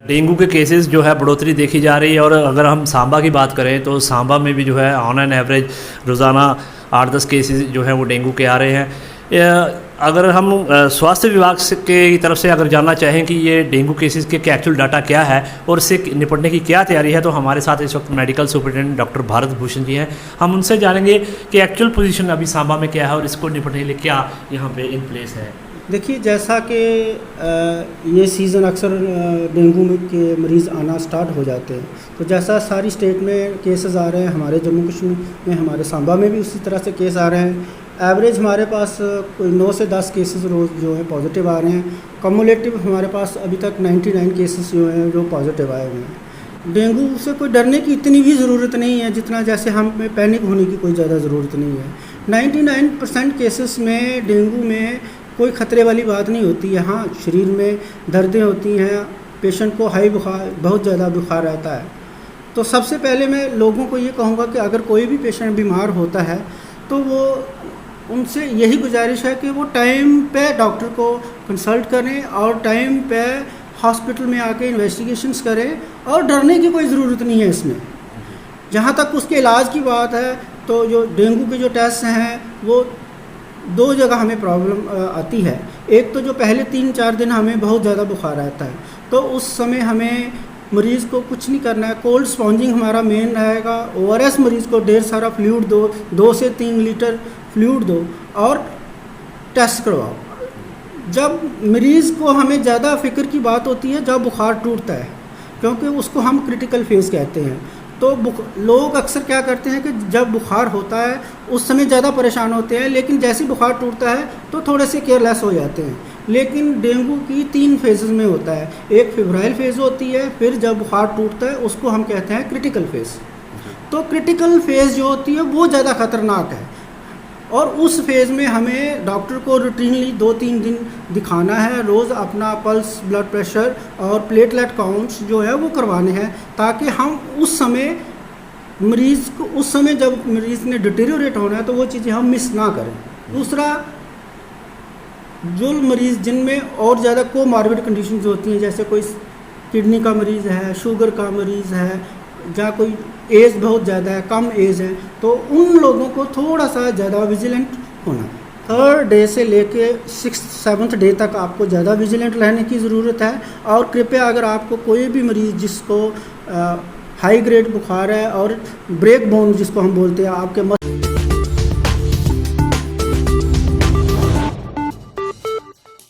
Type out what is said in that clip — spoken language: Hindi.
डेंगू के केसेस जो है बढ़ोतरी देखी जा रही है। और अगर हम सांबा की बात करें तो सांबा में भी जो है ऑन एन एवरेज रोज़ाना 8-10 केसेस जो है वो डेंगू के आ रहे हैं। अगर हम स्वास्थ्य विभाग की तरफ से अगर जानना चाहें कि ये डेंगू केसेस के एक्चुअल डाटा क्या है और इससे निपटने की क्या तैयारी है, तो हमारे साथ इस वक्त medical superintendent doctor Bharat Bhushan ji हैं। हम उनसे जानेंगे कि एक्चुअल पोजीशन अभी सांबा में क्या है और इसको निपटने के लिए क्या यहाँ पे इन प्लेस है। देखिए, जैसा कि ये सीज़न अक्सर डेंगू में के मरीज़ आना स्टार्ट हो जाते हैं, तो जैसा सारी स्टेट में केसेस आ रहे हैं, हमारे जम्मू कश्मीर में हमारे सांबा में भी उसी तरह से केस आ रहे हैं। एवरेज हमारे पास कोई 9 से 10 केसेस रोज़ जो है पॉजिटिव आ रहे हैं। कम्युलेटिव हमारे पास अभी तक 99 केसेस जो हैं जो पॉजिटिव आए हुए हैं। डेंगू से कोई डरने की इतनी भी ज़रूरत नहीं है जितना जैसे हमें पैनिक होने की कोई ज़्यादा ज़रूरत नहीं है। 99% केसेस में डेंगू में कोई ख़तरे वाली बात नहीं होती है। हाँ, शरीर में दर्दें होती हैं, पेशेंट को हाई बुखार, बहुत ज़्यादा बुखार रहता है। तो सबसे पहले मैं लोगों को ये कहूँगा कि अगर कोई भी पेशेंट बीमार होता है तो वो उनसे यही गुजारिश है कि वो टाइम पे डॉक्टर को कंसल्ट करें और टाइम पे हॉस्पिटल में आके इन्वेस्टिगेशंस करें, और डरने की कोई ज़रूरत नहीं है इसमें। जहाँ तक उसके इलाज की बात है तो जो डेंगू के जो टेस्ट हैं वो 2 जगह हमें प्रॉब्लम आती है। एक तो जो पहले 3-4 दिन हमें बहुत ज़्यादा बुखार रहता है, तो उस समय हमें मरीज़ को कुछ नहीं करना है, कोल्ड स्पॉन्जिंग हमारा मेन रहेगा। ORS मरीज़ को ढेर सारा फ्लूइड दो, 2 से 3 लीटर फ्लूइड दो और टेस्ट करवाओ। जब मरीज़ को हमें ज़्यादा फ़िक्र की बात होती है जब बुखार टूटता है, क्योंकि उसको हम क्रिटिकल फेज़ कहते हैं। तो लोग अक्सर क्या करते हैं कि जब बुखार होता है उस समय ज़्यादा परेशान होते हैं, लेकिन जैसे बुखार टूटता है तो थोड़े से केयरलेस हो जाते हैं। लेकिन डेंगू की 3 फेजेस में होता है। एक फेब्राइल फेज़ होती है, फिर जब बुखार टूटता है उसको हम कहते हैं क्रिटिकल फेज़। तो क्रिटिकल फेज़ जो होती है वो ज़्यादा ख़तरनाक है, और उस फेज़ में हमें डॉक्टर को रूटीनली 2-3 दिन दिखाना है। रोज़ अपना पल्स, ब्लड प्रेशर और प्लेटलेट काउंट्स जो है वो करवाने हैं, ताकि हम उस समय मरीज़ को, उस समय जब मरीज़ ने डिटेरियोरेट होना है तो वो चीज़ें हम मिस ना करें। दूसरा, जो मरीज़ जिनमें और ज़्यादा कोमॉर्बिड कंडीशंस होती हैं, जैसे कोई किडनी का मरीज़ है, शुगर का मरीज़ है, या कोई एज बहुत ज़्यादा है, कम एज है, तो उन लोगों को थोड़ा सा ज़्यादा विजिलेंट होना। 3rd डे से लेके 6th-7th डे तक आपको ज़्यादा विजिलेंट रहने की ज़रूरत है। और कृपया अगर आपको कोई भी मरीज़ जिसको हाई ग्रेड बुखार है और ब्रेक बोन जिसको हम बोलते हैं, आपके